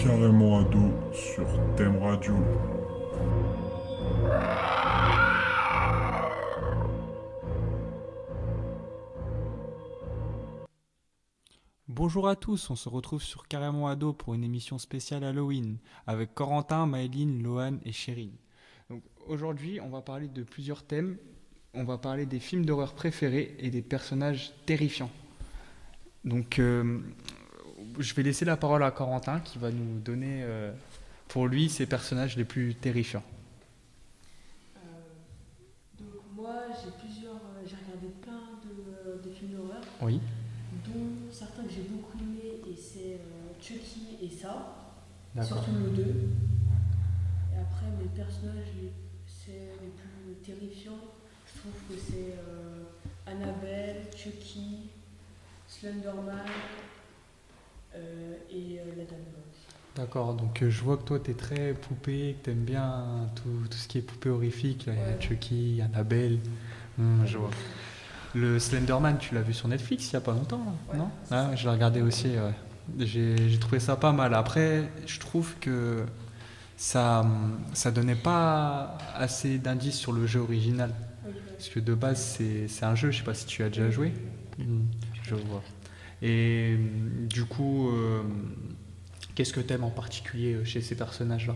Carrément ado sur Thème Radio. Bonjour à tous, on se retrouve sur Carrément Ado pour une émission spéciale Halloween avec Corentin, Maëline, Lohan et Chérine. Donc aujourd'hui, on va parler de plusieurs thèmes. On va parler des films d'horreur préférés et des personnages terrifiants. Donc je vais laisser la parole à Corentin qui va nous donner pour lui ses personnages les plus terrifiants. Donc moi j'ai regardé plein de films d'horreur, Oui. dont certains que j'ai beaucoup aimés et c'est Chucky et ça, D'accord. surtout le 2. Et après mes personnages les plus terrifiants, je trouve que c'est Annabelle, Chucky, Slenderman et la Dame Blanche. D'accord, donc je vois que toi t'es très poupée, que t'aimes bien tout ce qui est poupée horrifique, là, il y a Ouais. Chucky, Annabelle, je vois. Le Slenderman, tu l'as vu sur Netflix il y a pas longtemps, là, Ouais, non? c'est Ah, ça. je l'ai regardé aussi, ouais. J'ai trouvé ça pas mal. Après, je trouve que ça donnait pas assez d'indices sur le jeu original. Ok. Parce que de base, c'est un jeu, je sais pas si tu as déjà joué. Je vois. Et du coup, qu'est-ce que t'aimes en particulier chez ces personnages-là?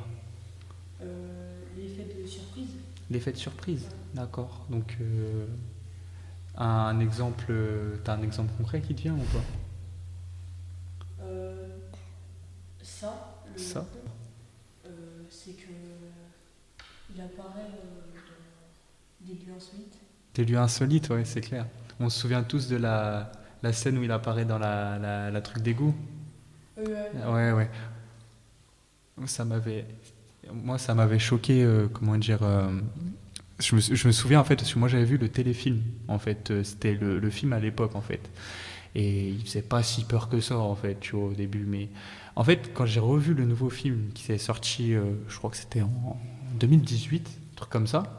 L'effet de surprise. L'effet de surprise, d'accord. Donc, un exemple, t'as un exemple concret qui te vient ou pas? Ça, Ça. c'est que il apparaît dans des lieux insolites. Des lieux insolites, ouais, c'est clair. On se souvient tous de la scène où il apparaît dans la truc d'égout. Ouais, ouais. Ça m'avait, ça m'avait choqué, comment dire. Je me souviens en fait, parce que moi j'avais vu le téléfilm, en fait, c'était le film à l'époque en fait. Et il faisait pas si peur que ça en fait, tu vois, au début. Mais en fait, quand j'ai revu le nouveau film qui s'est sorti, je crois que c'était en 2018, un truc comme ça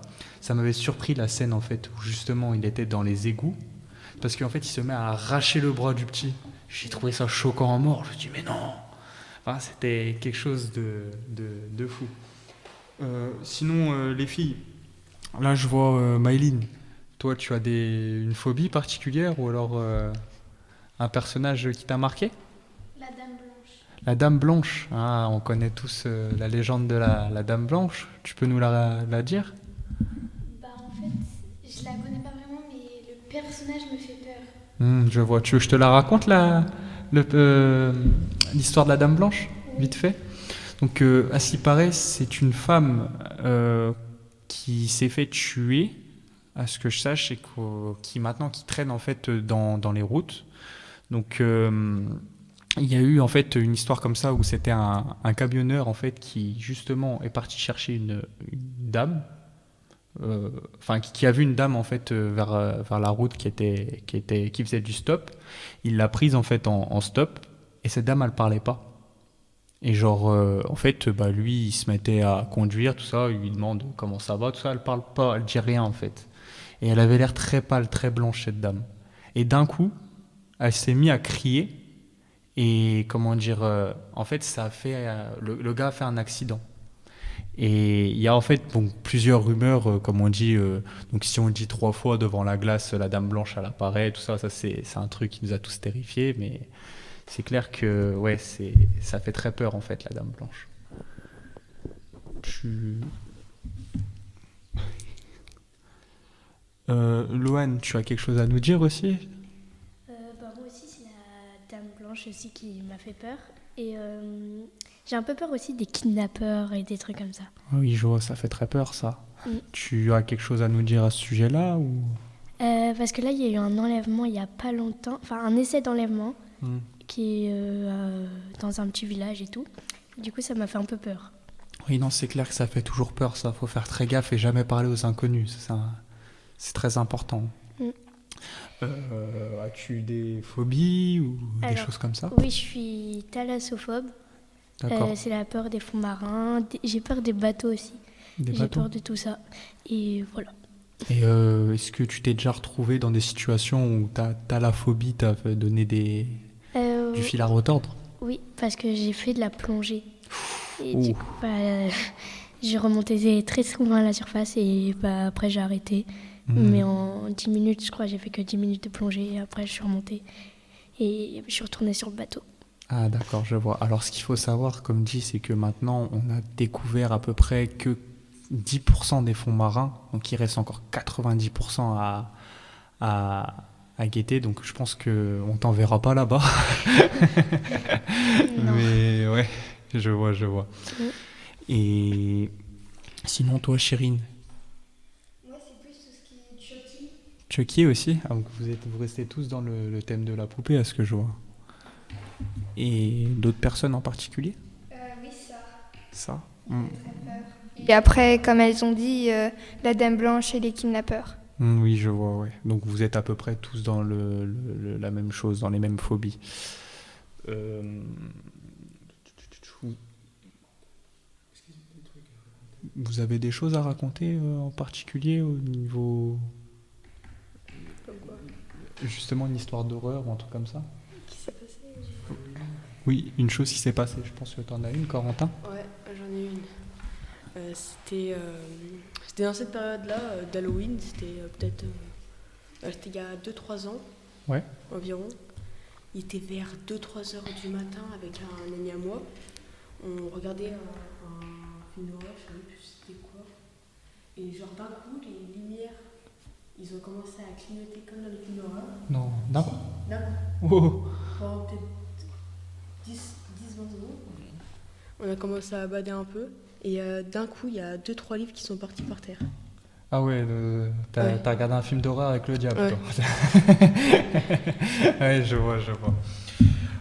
m'avait surpris la scène en fait, où justement il était dans les égouts. Parce qu'en fait, il se met à arracher le bras du petit. J'ai trouvé ça choquant en mort. Je me dis, mais non! Enfin, c'était quelque chose de fou. Sinon, les filles, là je vois Maïline. Toi, tu as une phobie particulière ou alors un personnage qui t'a marqué? La Dame Blanche. La Dame Blanche. Ah, on connaît tous la légende de la Dame Blanche. Tu peux nous la dire? Bah en fait, je la connais pas vraiment, mais le personnage me fait peur. Je vois. Tu veux que je te la raconte, l'histoire de la Dame Blanche? Vite fait. Donc, à ce qui paraît, c'est une femme qui s'est fait tuer, à ce que je sache, et qui traîne en fait dans les routes. Donc, il y a eu en fait une histoire comme ça où c'était un camionneur en fait qui justement est parti chercher une dame, enfin qui a vu une dame en fait vers la route qui faisait du stop. Il l'a prise en fait en stop et cette dame elle parlait pas. Et genre, en fait, bah, lui, il se mettait à conduire, tout ça, il lui demande comment ça va, tout ça, elle parle pas, elle dit rien en fait. Et elle avait l'air très pâle, très blanche, cette dame. Et d'un coup, elle s'est mise à crier, et comment dire, en fait, ça a fait, le gars a fait un accident. Et il y a en fait bon, plusieurs rumeurs, comme on dit, donc si on dit 3 fois devant la glace, la dame blanche, elle apparaît, tout ça, c'est un truc qui nous a tous terrifiés, mais c'est clair que ouais, ça fait très peur en fait, la Dame Blanche. Tu... Loane, tu as quelque chose à nous dire aussi? Bah moi aussi, c'est la Dame Blanche aussi qui m'a fait peur. Et j'ai un peu peur aussi des kidnappeurs et des trucs comme ça. Oui, je vois, ça fait très peur ça. Mm. Tu as quelque chose à nous dire à ce sujet-là ou... Parce que là, il y a eu un enlèvement il y a pas longtemps, enfin un essai d'enlèvement qui est dans un petit village et tout. Du coup, ça m'a fait un peu peur. Oui, non, c'est clair que ça fait toujours peur, ça. Faut faire très gaffe et jamais parler aux inconnus. C'est très important. Mm. As-tu des phobies ou des Alors, choses comme ça? Oui, je suis thalassophobe. D'accord. C'est la peur des fonds marins. J'ai peur des bateaux aussi. Des J'ai bateaux. peur de tout ça. Et voilà. Et est-ce que tu t'es déjà retrouvé dans des situations où t'as la phobie, t'as donné du fil à retordre? Oui, parce que j'ai fait de la plongée. Et Ouh. du coup, j'ai remonté très souvent à la surface et après j'ai arrêté. Mais en 10 minutes, je crois, j'ai fait que 10 minutes de plongée et après je suis remontée et je suis retournée sur le bateau. Ah d'accord, je vois. Alors ce qu'il faut savoir, comme dit, c'est que maintenant on a découvert à peu près que 10% des fonds marins, donc il reste encore 90% à guetter, donc je pense qu'on t'enverra pas là-bas. Non. Mais ouais, je vois. Oui. Et sinon toi, Chérine, Moi, c'est plus tout ce qui est Chucky. Chucky aussi? Ah, donc vous restez tous dans le thème de la poupée, à ce que je vois. Et d'autres personnes en particulier? Oui, ça. Ça? Et après, comme elles ont dit, la Dame Blanche et les kidnappeurs. Oui, je vois, ouais. Donc vous êtes à peu près tous dans la même chose, dans les mêmes phobies. Vous avez des choses à raconter en particulier au niveau... Justement une histoire d'horreur ou un truc comme ça? Qui s'est passé? Oui, une chose qui s'est passée, je pense que tu en as une, Corentin? Ouais, j'en ai une. C'était dans cette période-là d'Halloween, c'était peut-être c'était il y a 2-3 ans Ouais. environ. Il était vers 2-3 heures du matin avec un ami à moi. On regardait un film d'horreur, je ne sais plus c'était quoi. Et genre d'un coup, les lumières, ils ont commencé à clignoter comme dans les films d'horreur. Non, d'un coup. D'un coup, Oh. pendant peut-être 10-20 secondes. On a commencé à bader un peu. Et d'un coup, il y a 2-3 livres qui sont partis par terre. Ah ouais, Ouais. t'as regardé un film d'horreur avec le diable, Ouais. toi. Ouais, je vois.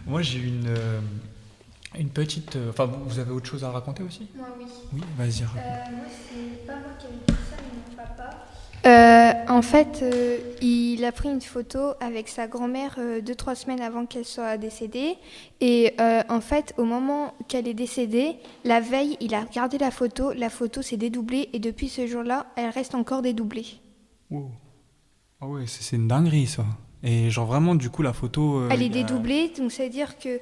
Moi, j'ai une petite... Enfin, vous avez autre chose à raconter aussi? Moi, oui. Oui, vas-y, raconte. Moi, c'est pas moi qui ai dit ça, mais mon papa. En fait, il a pris une photo avec sa grand-mère 2-3 semaines avant qu'elle soit décédée. Et en fait, au moment qu'elle est décédée, la veille, il a regardé la photo s'est dédoublée et depuis ce jour-là, elle reste encore dédoublée. Wow. Ah ouais, c'est une dinguerie, ça. Et genre vraiment, du coup, la photo... Elle est il y a- dédoublée, donc ça veut dire que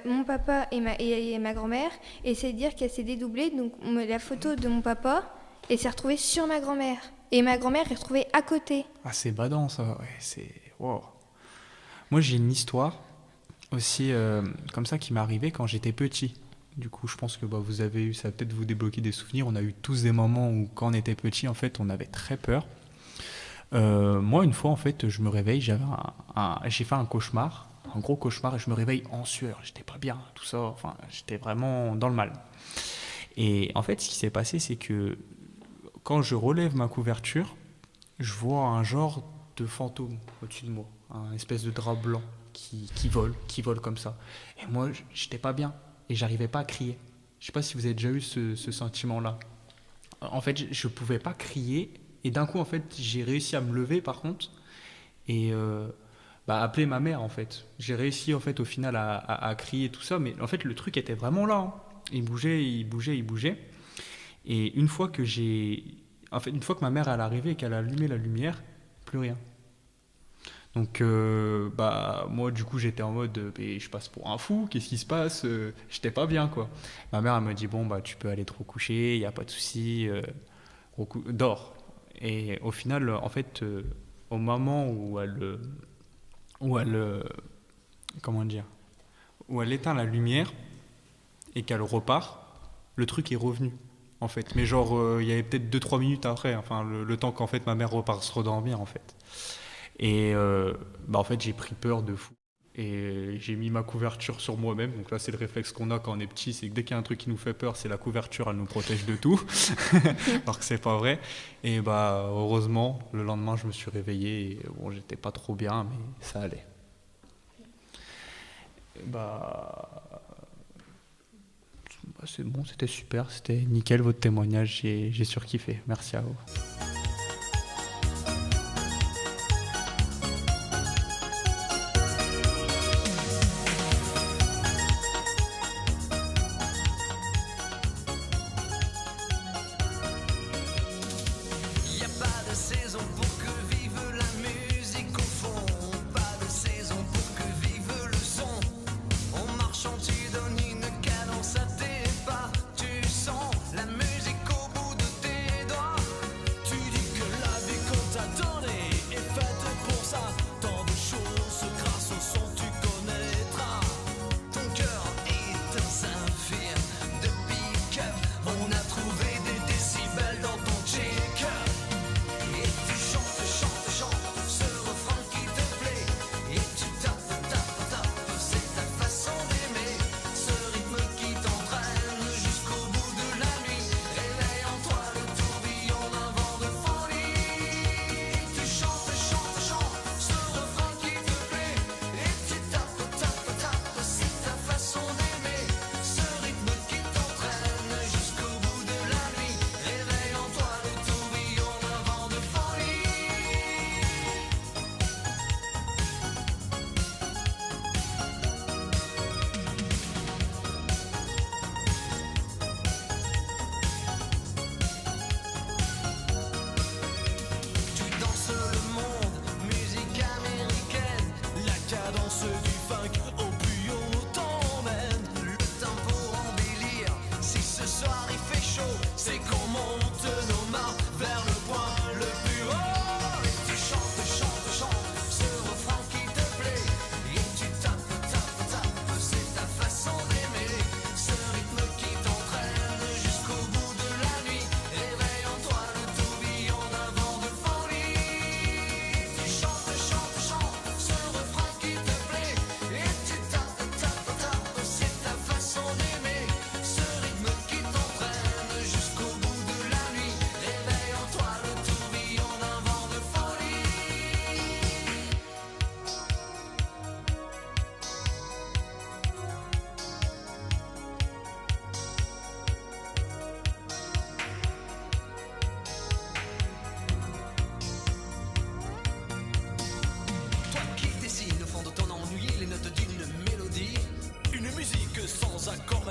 mon papa et ma grand-mère, et c'est dire qu'elle s'est dédoublée, donc la photo de mon papa, elle s'est retrouvée sur ma grand-mère. Et ma grand-mère est retrouvée à côté. Ah, c'est badant, ça. Ouais, c'est... Wow. Moi, j'ai une histoire aussi comme ça qui m'est arrivée quand j'étais petit. Du coup, je pense que vous avez eu... Ça va peut-être vous débloquer des souvenirs. On a eu tous des moments où, quand on était petit, en fait, on avait très peur. Moi, une fois, en fait, je me réveille, j'ai fait un cauchemar, un gros cauchemar, et je me réveille en sueur. J'étais pas bien, tout ça. Enfin, j'étais vraiment dans le mal. Et en fait, ce qui s'est passé, c'est que quand je relève ma couverture, je vois un genre de fantôme au-dessus de moi, un espèce de drap blanc qui vole comme ça. Et moi, j'étais pas bien et j'arrivais pas à crier. Je sais pas si vous avez déjà eu ce sentiment-là. En fait, je pouvais pas crier et d'un coup, en fait, j'ai réussi à me lever par contre et appeler ma mère en fait. J'ai réussi en fait au final à crier tout ça, mais en fait, le truc était vraiment là. Hein. Il bougeait. Et une fois que ma mère elle est arrivée et qu'elle a allumé la lumière, plus rien. Donc moi du coup j'étais en mode je passe pour un fou, qu'est-ce qui se passe? J'étais pas bien quoi. Ma mère elle me dit bon tu peux aller te recoucher, y a pas de souci, dors. Et au final en fait au moment où elle comment dire, où elle éteint la lumière et qu'elle repart, le truc est revenu. En fait, mais genre il y avait peut-être 2-3 minutes après, enfin le temps qu'en fait ma mère repart se redormir en fait. Et en fait j'ai pris peur de fou et j'ai mis ma couverture sur moi-même. Donc là c'est le réflexe qu'on a quand on est petit, c'est que dès qu'il y a un truc qui nous fait peur, c'est la couverture, elle nous protège de tout. Alors que c'est pas vrai. Et heureusement le lendemain je me suis réveillé et j'étais pas trop bien mais ça allait. C'est bon, c'était super, c'était nickel votre témoignage, j'ai surkiffé. Merci à vous. Y a pas de saison pour que vive la musique au fond, pas de saison pour que vive le son. On marche en tirant.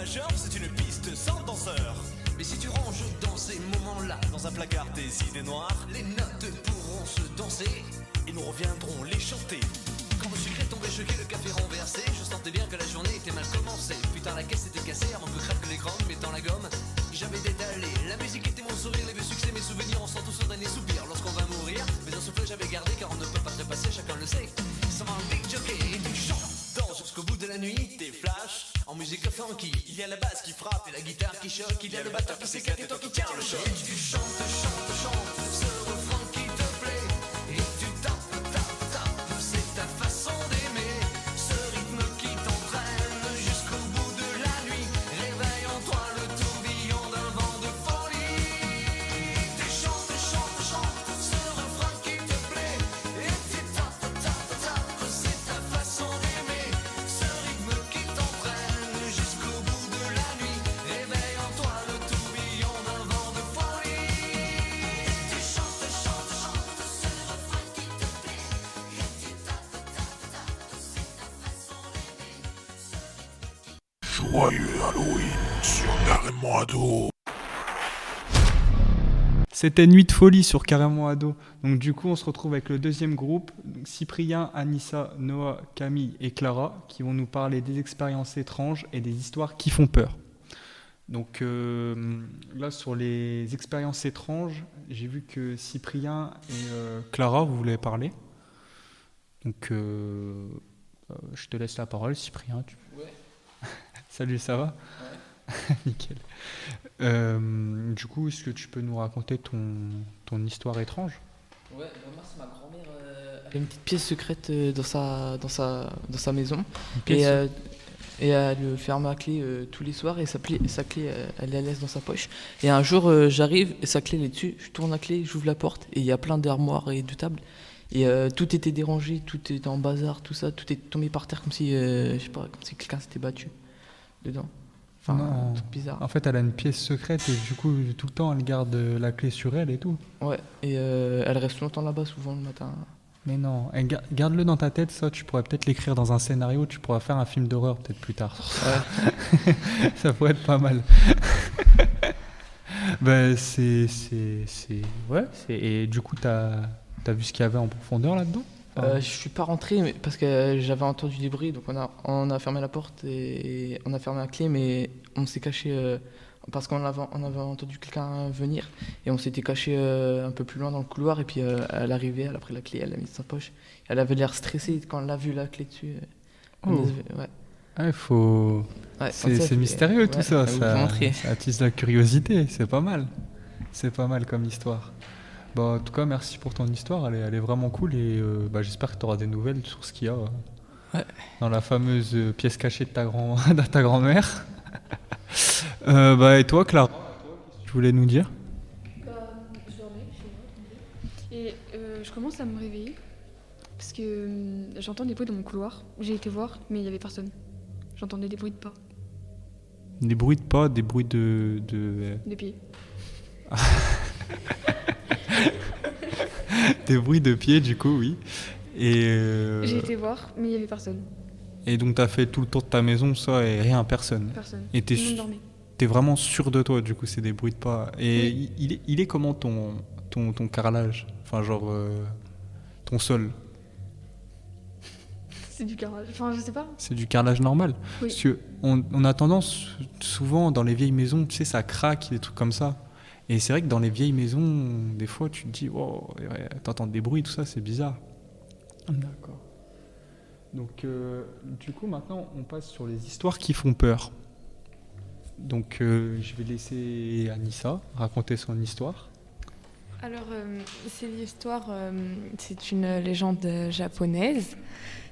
majeur, c'est une piste sans danseur. Mais si tu ranges dans ces moments-là, dans un placard tes idées noires, les notes pourront se danser et nous reviendrons les chanter. Quand le sucre est tombé, choqué, le café renversé, je sentais bien que la journée était mal commencée. Putain, la caisse était cassée avant que craque l'écran, mettant la gomme. J'avais détalé, la musique était mon sourire, les vieux succès, mes souvenirs, on sent tous au dernier soupir lorsqu'on va mourir. Mais un souffle j'avais gardé car on ne peut pas trépasser, chacun le sait. Ça va un big jockey et tu chantes, danse jusqu'au bout de la nuit, tes flashs. En musique funky, il y a la basse qui frappe et la guitare qui choque, il y a le batteur qui s'éclate et toi qui tiens le choc. Et tu chantes, chantes, chantes, ce refrain qui te plaît. Et tu tapes, tapes, tapes, c'est ta façon d'aimer. Ce rythme qui t'entraîne jusqu'au bout de la nuit. Réveille en toi le tourbillon d'un vent de folie. Tu chantes, chantes, chantes, ce refrain qui te plaît. Et tu tapes, tapes, tapes, c'est ta façon d'aimer. Ce rythme qui t'entraîne jusqu'au bout de la nuit. Réveille en toi le tourbillon d'un vent de folie. Tu chantes, chantes, chantes, ce refrain qui te plaît. Et tu tapes, tapes, tapes, c'est ta façon d'aimer. Joyeux Halloween sur Carrément Ado. C'était Nuit de folie sur Carrément Ado. Donc du coup, on se retrouve avec le deuxième groupe, donc Cyprien, Anissa, Noah, Camille et Clara, qui vont nous parler des expériences étranges et des histoires qui font peur. Donc là, sur les expériences étranges, j'ai vu que Cyprien et Clara, vous voulez parler. Donc je te laisse la parole, Cyprien. Ouais. Salut, ça va ? Nickel. Du coup, est-ce que tu peux nous raconter ton histoire étrange ? Ouais, moi c'est ma grand-mère. Elle a une petite pièce secrète dans sa maison. Une pièce Et elle ferme à clé tous les soirs et sa clé, elle la laisse dans sa poche. Et un jour, j'arrive et sa clé elle est dessus. Je tourne la clé, j'ouvre la porte et il y a plein d'armoires et de tables. Et tout était dérangé, tout était en bazar, tout ça, tout est tombé par terre comme si, je sais pas, comme si quelqu'un s'était battu dedans. Enfin, Non. un truc bizarre. En fait, elle a une pièce secrète et du coup, tout le temps, elle garde la clé sur elle et tout. Ouais, et elle reste longtemps là-bas, souvent le matin. Mais non, et garde-le dans ta tête, ça, tu pourrais peut-être l'écrire dans un scénario, tu pourras faire un film d'horreur peut-être plus tard. Ouais. Ça pourrait être pas mal. Ben, ouais, et du coup, t'as vu ce qu'il y avait en profondeur là-dedans ? Je suis pas rentré parce que j'avais entendu des bruits, donc on a fermé la porte et on a fermé la clé, mais on s'est caché parce qu'on avait entendu quelqu'un venir et on s'était caché un peu plus loin dans le couloir et puis elle arrivait, elle a pris la clé, elle l'a mise dans sa poche. Elle avait l'air stressée quand elle a vu la clé dessus. Oh. Ouais. Ouais, faut... Ouais, c'est mystérieux tout ça, vous montrer. ça attise la curiosité, c'est pas mal. C'est pas mal comme histoire. Bah, en tout cas, merci pour ton histoire, elle est vraiment cool et j'espère que tu auras des nouvelles sur ce qu'il y a dans la fameuse pièce cachée de de ta grand-mère. Et toi, Clara, tu voulais nous dire ? Je dormais chez moi et je commence à me réveiller parce que j'entends des bruits dans mon couloir. J'ai été voir, mais il n'y avait personne. J'entendais des bruits de pas, Des bruits de pas, des bruits de... de pieds. Des bruits de pieds, du coup, oui. Et, J'ai été voir, mais il n'y avait personne. et donc, t'as fait tout le tour de ta maison, ça, et rien, personne. Personne. Et Tout le monde dormait. t'es vraiment sûr de toi, du coup, c'est des bruits de pas. Et Oui. il est comment ton carrelage ? Enfin, genre, ton sol ? C'est du carrelage. Enfin, je sais pas. C'est du carrelage normal ? Oui. Parce que on a tendance, souvent, dans les vieilles maisons, tu sais, ça craque, des trucs comme ça. Et c'est vrai que dans les vieilles maisons, des fois, tu te dis, oh, ouais, t'entends des bruits, tout ça, c'est bizarre. D'accord. Donc, du coup, maintenant, on passe sur les histoires qui font peur. Donc, je vais laisser Anissa raconter son histoire. Alors, c'est l'histoire, c'est une légende japonaise.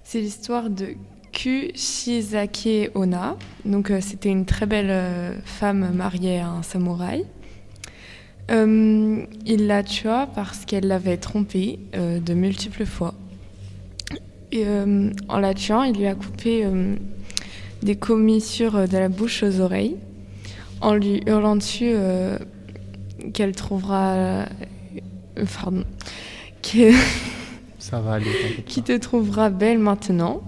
C'est l'histoire de Kushizake Onna. Donc, c'était une très belle femme mariée à un samouraï. Il la tua parce qu'elle l'avait trompé de multiples fois. Et en la tuant, il lui a coupé des commissures de la bouche aux oreilles, en lui hurlant dessus qu'elle trouvera... pardon. Ça va aller, t'inquiète Qui pas. te trouvera belle maintenant.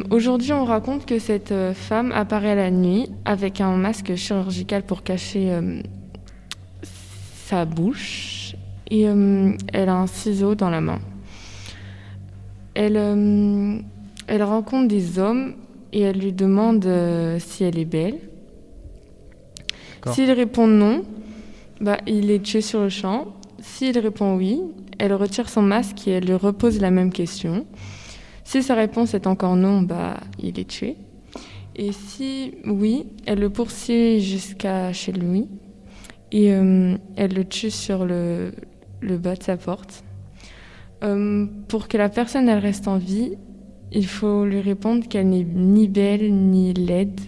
Aujourd'hui, on raconte que cette femme apparaît la nuit avec un masque chirurgical pour cacher sa bouche et elle a un ciseau dans la main. Elle rencontre des hommes et elle lui demande si elle est belle. D'accord. S'il répond non, il est tué sur le champ. S'il répond oui, elle retire son masque et elle lui repose la même question. Si sa réponse est encore non, il est tué. Et si oui, elle le poursuit jusqu'à chez lui et elle le tue sur le bas de sa porte. Pour que la personne elle reste en vie, il faut lui répondre qu'elle n'est ni belle ni laide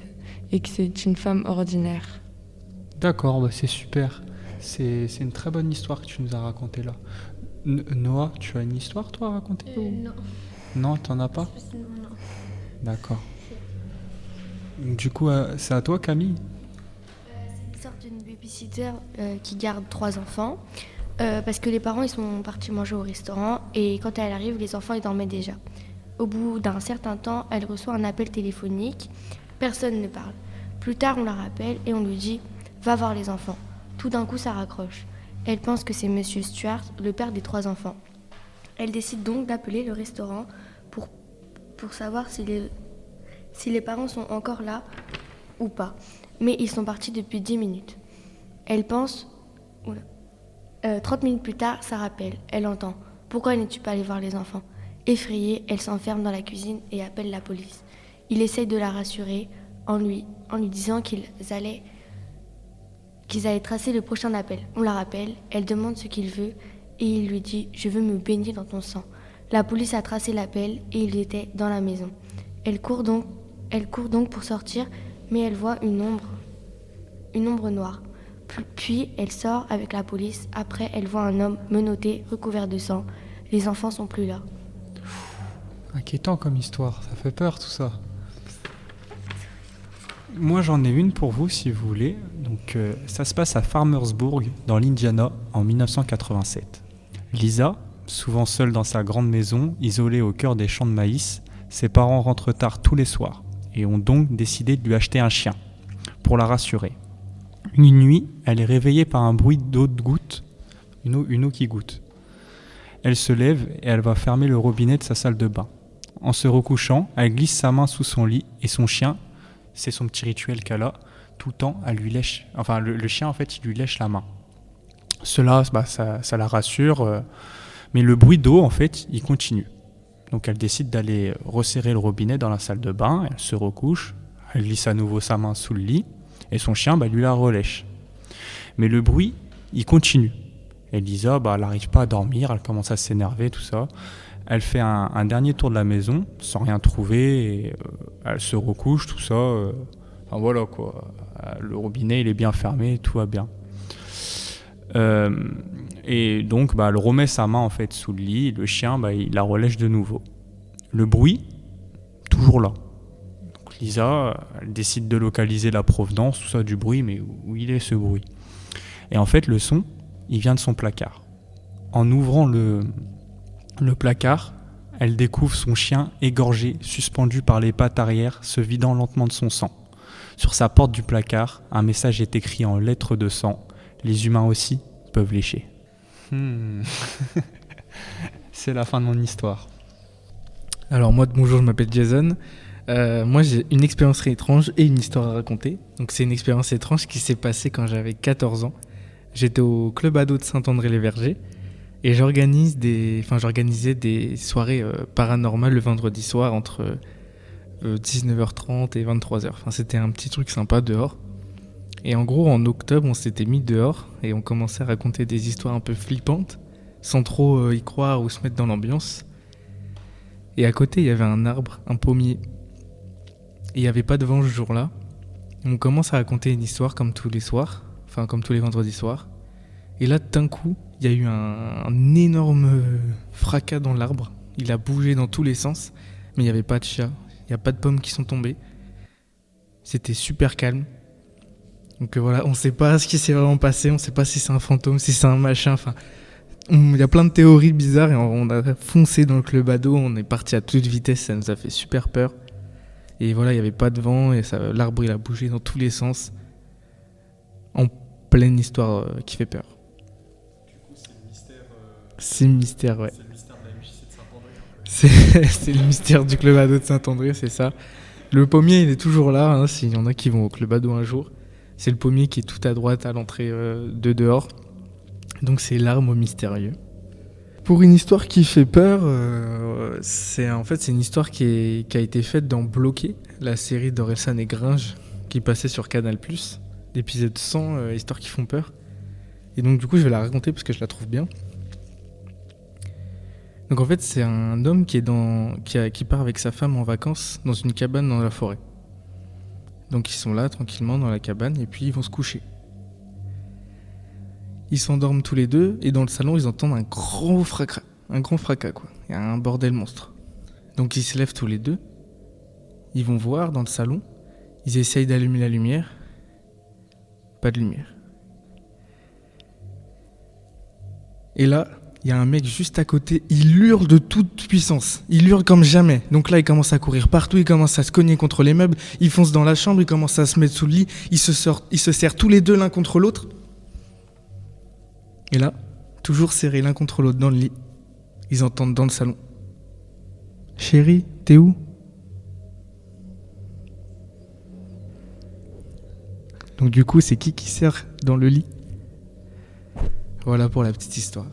et que c'est une femme ordinaire. D'accord, c'est super. C'est une très bonne histoire que tu nous as racontée là. Noah, tu as une histoire toi à raconter Non. Non, t'en as pas? Non. D'accord. Du coup, c'est à toi Camille? C'est l'histoire d'une babysitter qui garde 3 enfants parce que les parents ils sont partis manger au restaurant et quand elle arrive, les enfants ils dormaient déjà. Au bout d'un certain temps, elle reçoit un appel téléphonique. Personne ne parle. Plus tard, on la rappelle et on lui dit « Va voir les enfants ». Tout d'un coup, ça raccroche. Elle pense que c'est Monsieur Stuart, le père des 3 enfants. Elle décide donc d'appeler le restaurant pour savoir si les parents sont encore là ou pas. Mais ils sont partis depuis 10 minutes. Elle pense... 30 minutes plus tard, ça rappelle. Elle entend. Pourquoi n'es-tu pas allé voir les enfants? Effrayée, elle s'enferme dans la cuisine et appelle la police. Il essaye de la rassurer en lui disant qu'ils allaient tracer le prochain appel. On la rappelle, elle demande ce qu'il veut et il lui dit « Je veux me baigner dans ton sang ». La police a tracé l'appel et il était dans la maison. Elle court donc pour sortir, mais elle voit une ombre noire. Puis elle sort avec la police. Après, elle voit un homme menotté, recouvert de sang. Les enfants sont plus là. Inquiétant comme histoire, ça fait peur tout ça. Moi j'en ai une pour vous si vous voulez. Donc ça se passe à Farmersburg dans l'Indiana en 1987. Lisa, souvent seule dans sa grande maison, isolée au cœur des champs de maïs, ses parents rentrent tard tous les soirs et ont donc décidé de lui acheter un chien pour la rassurer. Une nuit, elle est réveillée par un bruit d'eau de goutte, une eau qui goutte. Elle se lève et elle va fermer le robinet de sa salle de bain. En se recouchant, elle glisse sa main sous son lit et son chien, c'est son petit rituel qu'elle a, tout le temps, elle lui lèche, enfin le chien en fait, il lui lèche la main. Cela, ça la rassure, mais le bruit d'eau en fait, il continue. Donc elle décide d'aller resserrer le robinet dans la salle de bain, elle se recouche, elle glisse à nouveau sa main sous le lit et son chien lui la relèche. Mais le bruit, il continue. Et Lisa, elle n'arrive pas à dormir, elle commence à s'énerver, tout ça. Elle fait un dernier tour de la maison sans rien trouver, et, elle se recouche, tout ça. Enfin voilà quoi, le robinet il est bien fermé, tout va bien. Et donc elle remet sa main en fait sous le lit, et le chien il la relèche de nouveau. Le bruit, toujours là. Donc Lisa, elle décide de localiser la provenance, tout ça du bruit, mais où il est ce bruit? Et en fait le son, il vient de son placard. En ouvrant le placard, elle découvre son chien égorgé, suspendu par les pattes arrière, se vidant lentement de son sang. Sur sa porte du placard, un message est écrit en lettres de sang. Les humains aussi peuvent lécher. C'est la fin de mon histoire. Alors moi, bonjour, je m'appelle Jason. Moi, j'ai une expérience étrange et une histoire à raconter. Donc c'est une expérience étrange qui s'est passée quand j'avais 14 ans. J'étais au club ado de Saint-André-les-Vergers et j'organisais des soirées paranormales le vendredi soir entre 19h30 et 23h. Enfin, c'était un petit truc sympa dehors. Et en gros, en octobre, on s'était mis dehors et on commençait à raconter des histoires un peu flippantes sans trop y croire ou se mettre dans l'ambiance. Et à côté, il y avait un arbre, un pommier. Et il n'y avait pas de vent ce jour-là. On commence à raconter une histoire comme tous les soirs, enfin comme tous les vendredis soirs. Et là, d'un coup, il y a eu un énorme fracas dans l'arbre. Il a bougé dans tous les sens, mais il n'y avait pas de chat, il n'y a pas de pommes qui sont tombées. C'était super calme. Donc voilà, on ne sait pas ce qui s'est vraiment passé, on ne sait pas si c'est un fantôme, si c'est un machin, enfin... Il y a plein de théories bizarres et on a foncé dans le club ado, on est parti à toute vitesse, ça nous a fait super peur. Et voilà, il n'y avait pas de vent et l'arbre il a bougé dans tous les sens. En pleine histoire qui fait peur. Du coup, c'est le mystère. C'est le mystère, ouais. C'est le mystère de la MJC de Saint-André. C'est le mystère du club ado de Saint-André, c'est ça. Le pommier, il est toujours là, hein, s'il y en a qui vont au club ado un jour. C'est le pommier qui est tout à droite à l'entrée de dehors. Donc c'est l'arbre mystérieux. Pour une histoire qui fait peur, c'est une histoire qui a été faite dans Bloqué, la série d'Orelsan et Gringe qui passait sur Canal+, l'épisode 100, histoires qui font peur. Et donc du coup je vais la raconter parce que je la trouve bien. Donc en fait c'est un homme qui part avec sa femme en vacances dans une cabane dans la forêt. Donc ils sont là tranquillement dans la cabane et puis ils vont se coucher. Ils s'endorment tous les deux et dans le salon ils entendent un grand fracas quoi. Il y a un bordel monstre. Donc ils se lèvent tous les deux, ils vont voir dans le salon, ils essayent d'allumer la lumière, pas de lumière. Et là, il y a un mec juste à côté, il hurle de toute puissance, il hurle comme jamais. Donc là il commence à courir partout, il commence à se cogner contre les meubles, il fonce dans la chambre, il commence à se mettre sous le lit, ils se serrent tous les deux l'un contre l'autre. Et là, toujours serrés l'un contre l'autre dans le lit, ils entendent dans le salon. Chérie, t'es où ? Donc du coup, c'est qui serre dans le lit ? Voilà pour la petite histoire.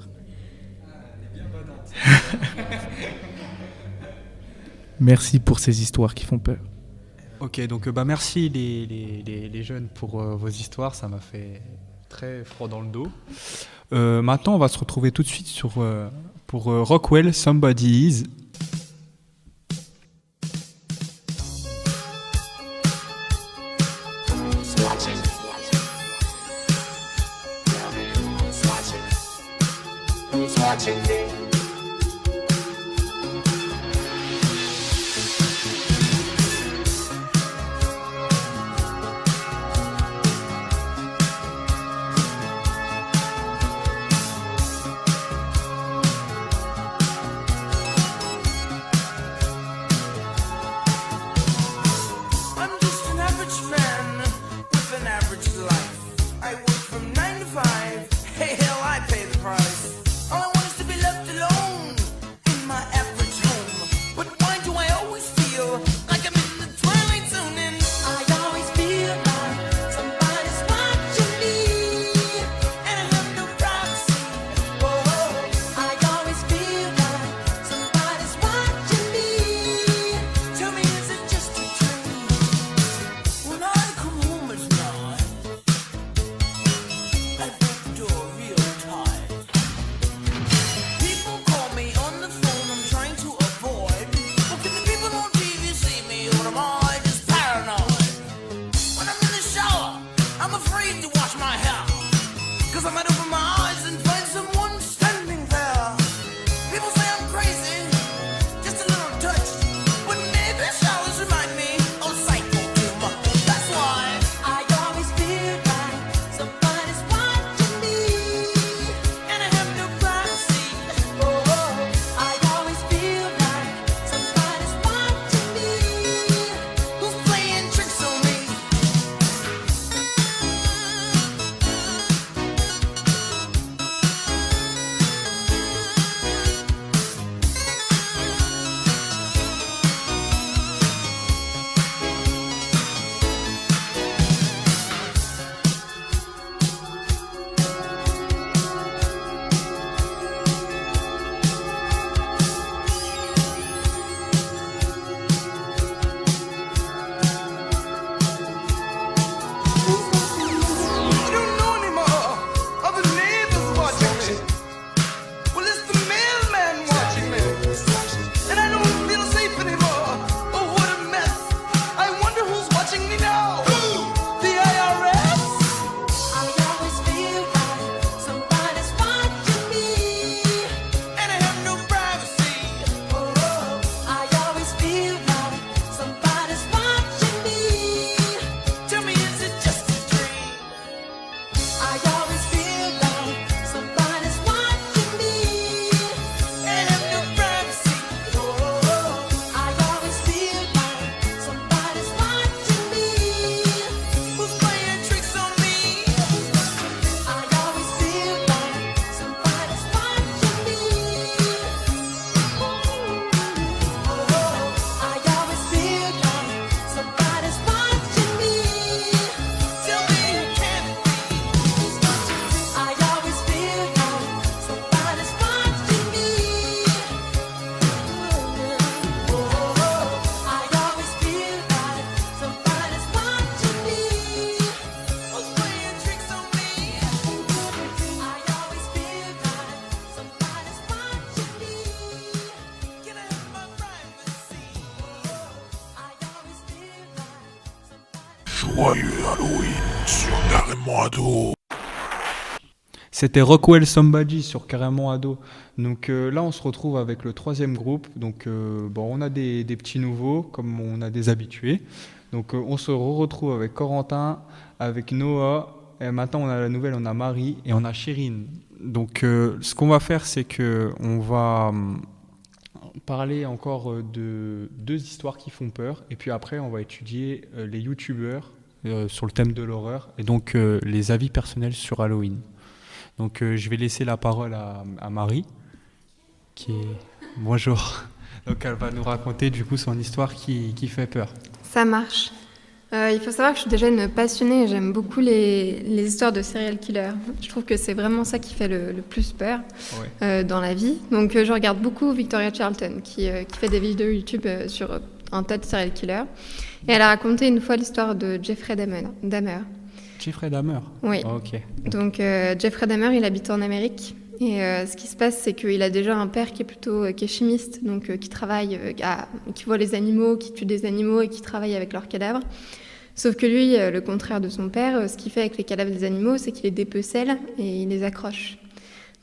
Merci pour ces histoires qui font peur. Ok, donc merci les jeunes pour vos histoires, ça m'a fait très froid dans le dos. Maintenant, on va se retrouver tout de suite pour Rockwell, Somebody Is. I'm just an average man with an average life. I work from 9 to 5. Hey, hell, I pay the price. All I want is to be loved and Joyeux Halloween sur Carrément Ado. C'était Rockwell Somebody sur Carrément Ado. Donc là, on se retrouve avec le troisième groupe. Donc bon, on a des petits nouveaux, comme on a des habitués. Donc on se retrouve avec Corentin, avec Noah. Et maintenant, on a la nouvelle, on a Marie et on a Chérine. Donc ce qu'on va faire, c'est que on va parler encore de 2 histoires qui font peur. Et puis après, on va étudier les youtubeurs sur le thème de l'horreur. Et donc les avis personnels sur Halloween. Donc je vais laisser la parole à Marie, qui est... Bonjour. Donc elle va nous raconter du coup son histoire qui fait peur. Ça marche. Il faut savoir que je suis déjà une passionnée et j'aime beaucoup les histoires de serial killers. Je trouve que c'est vraiment ça qui fait le plus peur dans la vie. Donc je regarde beaucoup Victoria Charlton qui fait des vidéos YouTube sur un tas de serial killers. Et elle a raconté une fois l'histoire de Jeffrey Dahmer. Jeffrey Dahmer. Oui. Oh, ok. Donc Jeffrey Dahmer, il habite en Amérique. Et ce qui se passe, c'est qu'il a déjà un père qui est chimiste, donc qui travaille, qui voit les animaux, qui tue des animaux et qui travaille avec leurs cadavres. Sauf que lui, le contraire de son père, ce qu'il fait avec les cadavres des animaux, c'est qu'il les dépecèle et il les accroche.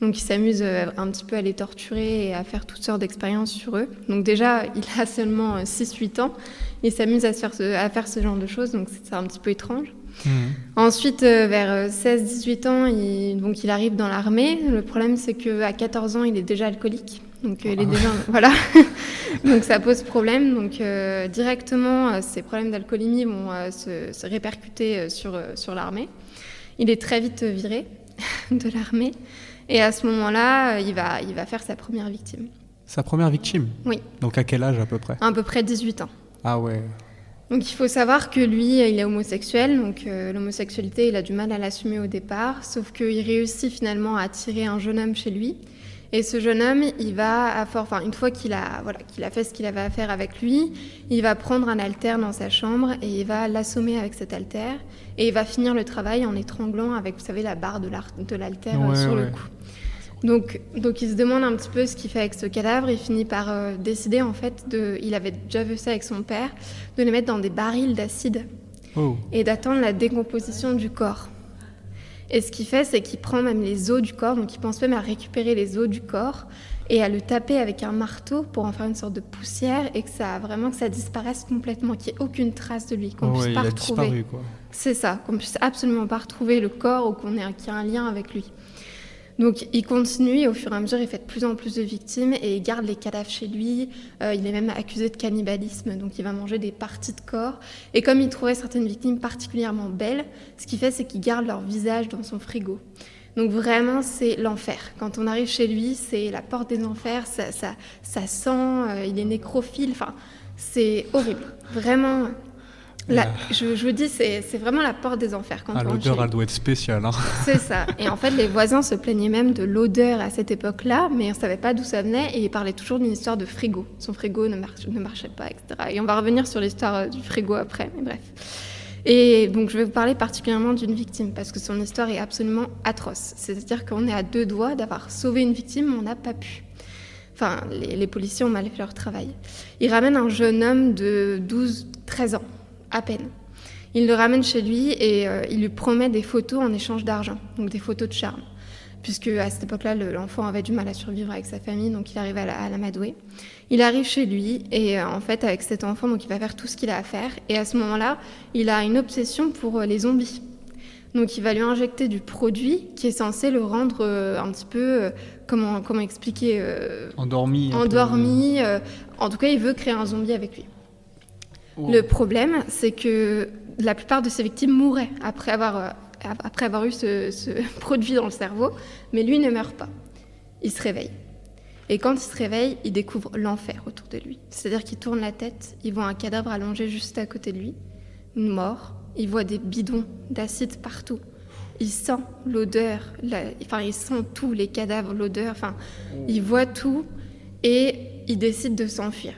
Donc il s'amuse un petit peu à les torturer et à faire toutes sortes d'expériences sur eux. Donc déjà, il a seulement 6-8 ans, il s'amuse à faire ce genre de choses, donc c'est un petit peu étrange. Ensuite, vers 16-18 ans, il arrive dans l'armée. Le problème, c'est qu'à 14 ans, il est déjà alcoolique. Donc, il est déjà... Voilà. Donc, ça pose problème. Donc, directement, ces problèmes d'alcoolémie vont se répercuter sur l'armée. Il est très vite viré de l'armée. Et à ce moment-là, il va faire sa première victime. Sa première victime? Oui. Donc, à quel âge à peu près? À peu près 18 ans. Ah ouais. Donc il faut savoir que lui, il est homosexuel, donc l'homosexualité, il a du mal à l'assumer au départ, sauf qu'il réussit finalement à attirer un jeune homme chez lui. Et ce jeune homme, une fois qu'il a fait ce qu'il avait à faire avec lui, il va prendre un haltère dans sa chambre et il va l'assommer avec cet haltère. Et il va finir le travail en étranglant avec, vous savez, la barre de l'haltère sur le cou. Donc il se demande un petit peu ce qu'il fait avec ce cadavre. Il finit par décider, en fait, il avait déjà vu ça avec son père, de les mettre dans des barils d'acide et d'attendre la décomposition du corps. Et ce qu'il fait, c'est qu'il prend même les os du corps, donc il pense même à récupérer les os du corps et à le taper avec un marteau pour en faire une sorte de poussière et que ça disparaisse complètement, qu'il n'y ait aucune trace de lui, qu'on puisse pas retrouver. Disparu, quoi. C'est ça, qu'on puisse absolument pas retrouver le corps ou qu'il y ait un lien avec lui. Donc il continue et au fur et à mesure il fait de plus en plus de victimes et il garde les cadavres chez lui. Il est même accusé de cannibalisme, donc il va manger des parties de corps. Et comme il trouvait certaines victimes particulièrement belles, ce qu'il fait c'est qu'il garde leur visage dans son frigo. Donc vraiment c'est l'enfer. Quand on arrive chez lui, c'est la porte des enfers, ça sent, il est nécrophile, enfin c'est horrible. Vraiment... je vous dis, c'est vraiment la porte des enfers. Quand l'odeur, elle doit être spéciale. Hein. C'est ça. Et en fait, les voisins se plaignaient même de l'odeur à cette époque-là, mais on ne savait pas d'où ça venait et ils parlaient toujours d'une histoire de frigo. Son frigo ne marchait pas, etc. Et on va revenir sur l'histoire du frigo après, mais bref. Et donc, je vais vous parler particulièrement d'une victime parce que son histoire est absolument atroce. C'est-à-dire qu'on est à 2 doigts d'avoir sauvé une victime, mais on n'a pas pu. Enfin, les policiers ont mal fait leur travail. Ils ramènent un jeune homme de 12-13 ans. À peine. Il le ramène chez lui et il lui promet des photos en échange d'argent, donc des photos de charme. Puisque à cette époque-là, l'enfant avait du mal à survivre avec sa famille, donc il arrive à l'amadouer. Il arrive chez lui et en fait, avec cet enfant, donc il va faire tout ce qu'il a à faire. Et à ce moment-là, il a une obsession pour les zombies. Donc il va lui injecter du produit qui est censé le rendre un petit peu, comment expliquer endormi. En tout cas, il veut créer un zombie avec lui. Le problème, c'est que la plupart de ces victimes mouraient après avoir eu ce produit dans le cerveau, mais lui ne meurt pas. Il se réveille. Et quand il se réveille, il découvre l'enfer autour de lui. C'est-à-dire qu'il tourne la tête, il voit un cadavre allongé juste à côté de lui, mort. Il voit des bidons d'acide partout. Il sent l'odeur, il sent tout, les cadavres, l'odeur, il voit tout et il décide de s'enfuir.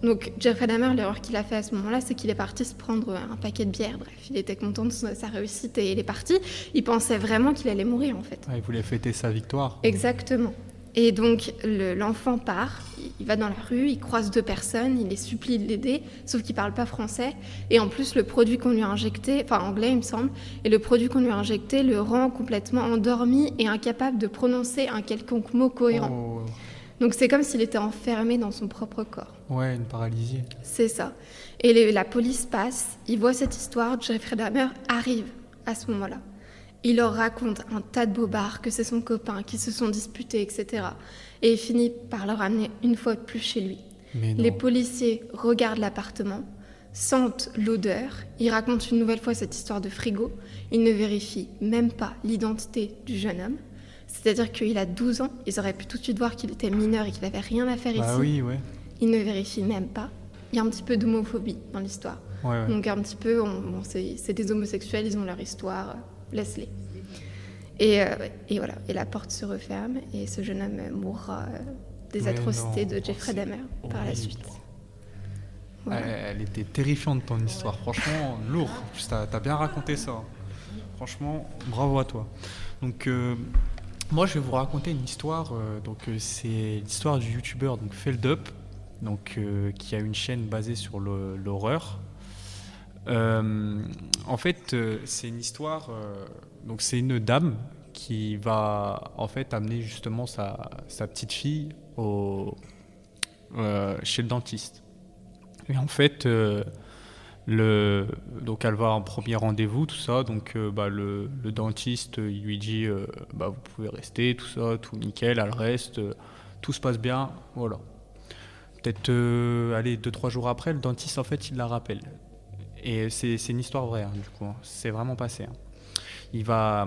Donc Jeffrey Dahmer, l'erreur qu'il a fait à ce moment-là, c'est qu'il est parti se prendre un paquet de bière. Bref, il était content de sa réussite et il est parti. Il pensait vraiment qu'il allait mourir en fait. Il voulait fêter sa victoire. Exactement. Et donc l'enfant part, il va dans la rue, il croise 2 personnes, il les supplie de l'aider, sauf qu'il ne parle pas français. Et en plus, le produit qu'on lui a injecté, enfin anglais il me semble, et le produit qu'on lui a injecté le rend complètement endormi et incapable de prononcer un quelconque mot cohérent. Oh. Donc c'est comme s'il était enfermé dans son propre corps. Ouais, une paralysie. C'est ça. Et la police passe, il voit cette histoire, Jeffrey Dahmer arrive à ce moment-là. Il leur raconte un tas de bobards, que c'est son copain, qui se sont disputés, etc. Et il finit par leur amener une fois de plus chez lui. Les policiers regardent l'appartement, sentent l'odeur, ils racontent une nouvelle fois cette histoire de frigo, ils ne vérifient même pas l'identité du jeune homme. C'est-à-dire qu'il a 12 ans, ils auraient pu tout de suite voir qu'il était mineur et qu'il n'avait rien à faire ici. Oui, ouais. Ils ne vérifient même pas. Il y a un petit peu d'homophobie dans l'histoire. Ouais. Donc un petit peu, c'est des homosexuels, ils ont leur histoire, laisse-les. Et voilà, et la porte se referme et ce jeune homme mourra des atrocités de Jeffrey Dahmer par la suite. Voilà. Elle était terrifiante ton histoire, franchement, lourd. En plus, t'as bien raconté ça. Franchement, bravo à toi. Donc, moi, je vais vous raconter une histoire. C'est l'histoire du youtubeur Feldup, qui a une chaîne basée sur l'horreur. En fait, c'est une histoire. C'est une dame qui va en fait amener justement sa petite fille chez le dentiste. Et en fait, donc elle va en premier rendez-vous, tout ça. Donc le dentiste, il lui dit vous pouvez rester, tout ça, tout nickel, elle reste, tout se passe bien, voilà. Peut-être 2-3 jours après, le dentiste en fait il la rappelle. Et c'est une histoire vraie, du coup, c'est vraiment passé. Il va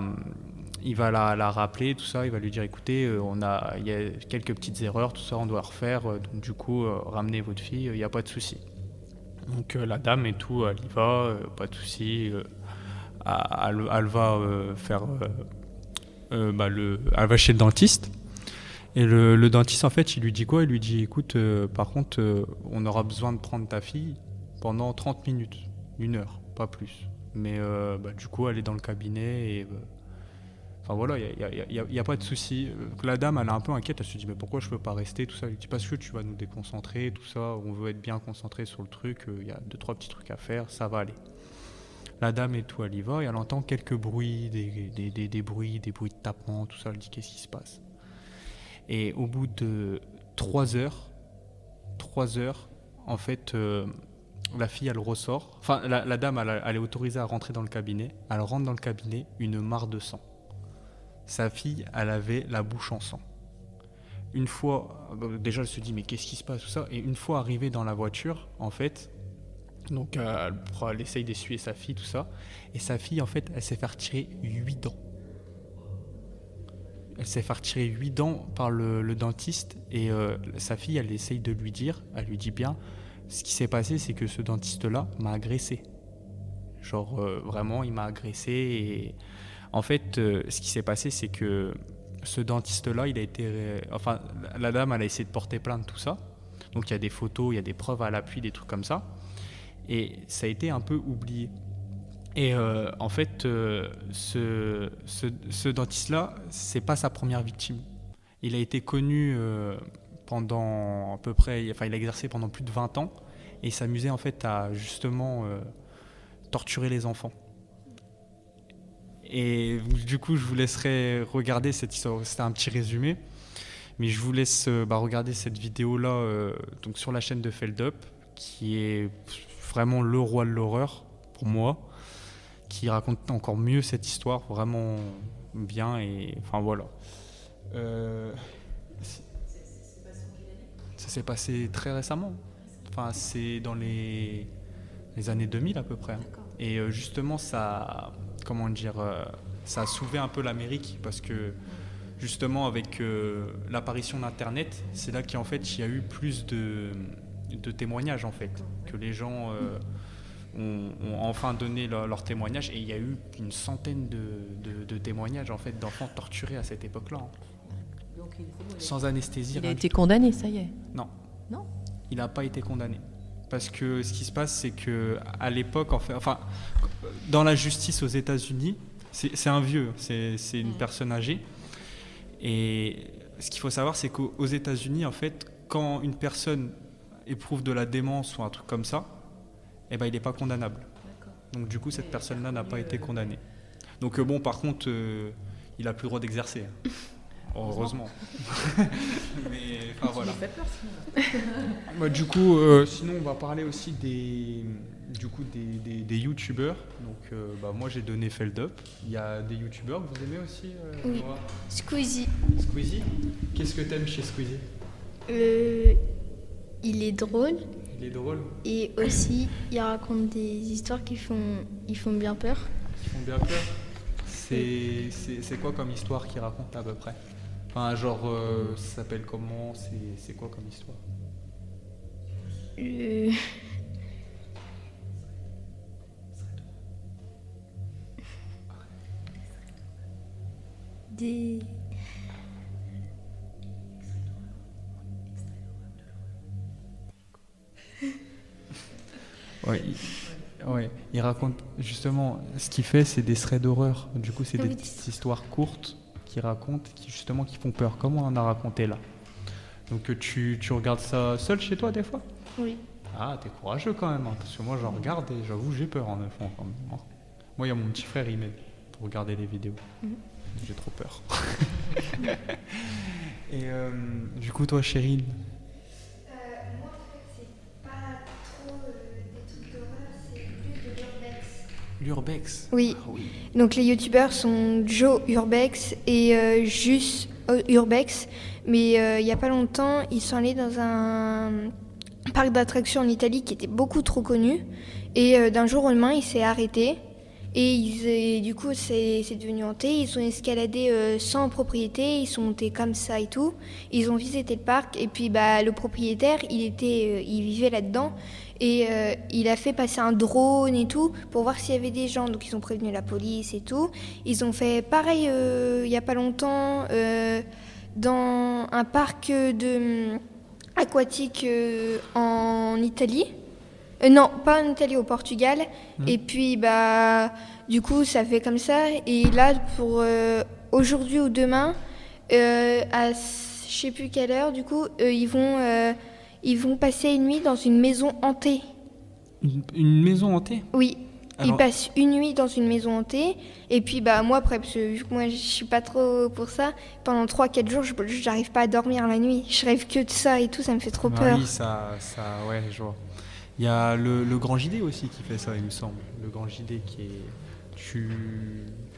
la rappeler, tout ça, il va lui dire écoutez, il y a quelques petites erreurs, tout ça, on doit refaire, donc du coup, ramenez votre fille, il n'y a pas de souci. Donc la dame et tout, elle y va, pas de souci, elle va elle va chez le dentiste. Et le dentiste, en fait, il lui dit quoi? Il lui dit écoute, par contre, on aura besoin de prendre ta fille pendant 30 minutes, 1 heure, pas plus. Mais du coup, elle est dans le cabinet et enfin voilà, il y a pas de souci. La dame, elle est un peu inquiète, elle se dit mais pourquoi je peux pas rester, tout ça. Elle dit parce que tu vas nous déconcentrer, tout ça. On veut être bien concentré sur le truc. Il y a 2-3 petits trucs à faire, ça va aller. La dame et tout, elle y va et elle entend quelques bruits, des bruits de tapement, tout ça. Elle dit qu'est-ce qui se passe. Et au bout de 3 heures, en fait. La fille, elle ressort. Enfin, la dame, elle est autorisée à rentrer dans le cabinet. Elle rentre dans le cabinet, une mare de sang. Sa fille, elle avait la bouche en sang. Une fois, déjà, elle se dit, mais qu'est-ce qui se passe, tout ça. Et une fois arrivée dans la voiture, en fait, donc elle essaye d'essuyer sa fille, tout ça. Et sa fille, en fait, elle s'est fait retirer 8 dents. Elle s'est fait retirer 8 dents par le dentiste. Et sa fille, elle essaye de lui dire, elle lui dit bien, ce qui s'est passé, c'est que ce dentiste-là m'a agressé. Genre, vraiment, il m'a agressé. Et en fait, ce qui s'est passé, c'est que ce dentiste-là, il a été... Enfin, la dame, elle a essayé de porter plainte, tout ça. Donc, il y a des photos, il y a des preuves à l'appui, des trucs comme ça. Et ça a été un peu oublié. Et en fait, ce dentiste-là, c'est pas sa première victime. Il a été connu... pendant à peu près, il a exercé pendant plus de 20 ans et il s'amusait en fait à justement torturer les enfants. Et du coup, je vous laisserai regarder cette histoire. C'était un petit résumé, mais je vous laisse regarder cette vidéo-là donc sur la chaîne de Feldup, qui est vraiment le roi de l'horreur pour moi, qui raconte encore mieux cette histoire, vraiment bien. Et enfin voilà. Ça s'est passé très récemment. Enfin, c'est dans les années 2000 à peu près. D'accord. Et justement, ça a soulevé un peu l'Amérique parce que justement avec l'apparition d'Internet, c'est là qu'en fait il y a eu plus de témoignages en fait, que les gens ont enfin donné leur témoignage et il y a eu une centaine de témoignages en fait d'enfants torturés à cette époque-là. Donc, sans anesthésie. Il a été condamné, ça y est? Non. Il n'a pas été condamné. Parce que ce qui se passe, c'est qu'à l'époque, dans la justice aux États-Unis, c'est un vieux, c'est une personne âgée. Et ce qu'il faut savoir, c'est qu'aux États-Unis, en fait, quand une personne éprouve de la démence ou un truc comme ça, eh ben, il n'est pas condamnable. Donc du coup, cette personne-là n'a pas été condamnée. Donc bon, par contre, il n'a plus le droit d'exercer. Hein. Heureusement. Mais enfin voilà. Bah, du coup, sinon, on va parler aussi des youtubeurs. Donc bah, moi, j'ai donné Feld Up. Il y a des youtubeurs que vous aimez aussi Oui. Nora Squeezie. Squeezie. Qu'est-ce que t'aimes chez Squeezie? Il est drôle. Il est drôle. Et aussi, il raconte des histoires qui font bien peur. Qui font bien peur. C'est quoi comme histoire qu'il raconte à peu près? Enfin, genre, ça s'appelle comment? C'est quoi comme histoire? Des... Ouais, il raconte justement, ce qu'il fait, c'est des threads d'horreur. Du coup, c'est des Oui. petites histoires courtes qu'il raconte, qui font peur, comme on en a raconté là. Donc tu regardes ça seul chez toi des fois? Oui. Ah, t'es courageux quand même, hein, parce que moi j'en regarde et j'avoue j'ai peur en fond quand même. Hein. Moi, il y a mon petit frère, il m'aide pour regarder les vidéos. J'ai trop peur. Et du coup, toi, Chérine? Moi, en fait, c'est pas trop des trucs d'horreur, c'est plus de l'urbex. L'urbex? Oui. Ah oui. Donc les youtubeurs sont Joe Urbex et Jus Urbex. Mais il n'y a pas longtemps, ils sont allés dans un parc d'attractions en Italie qui était beaucoup trop connu. Et d'un jour au lendemain, il s'est arrêté. Et du coup, c'est devenu hanté. Ils ont escaladé sans propriété. Ils sont montés comme ça et tout. Ils ont visité le parc. Et puis le propriétaire, il vivait là-dedans. Et il a fait passer un drone et tout pour voir s'il y avait des gens. Donc ils ont prévenu la police et tout. Ils ont fait pareil il n'y a pas longtemps dans un parc aquatique en Italie. Non, pas en Italie, au Portugal. Et puis, du coup, ça fait comme ça. Et là, pour aujourd'hui ou demain, à je sais plus quelle heure, du coup, ils vont passer une nuit dans une maison hantée. Une maison hantée? Oui. Alors- Ils passent une nuit dans une maison hantée. Et puis, moi, après, parce que vu que moi, je suis pas trop pour ça, pendant 3-4 jours, j'arrive pas à dormir la nuit. Je rêve que de ça et tout, ça me fait trop peur. Oui, ouais, je vois. Il y a le Grand JD aussi qui fait ça, il me semble. Le Grand JD qui est...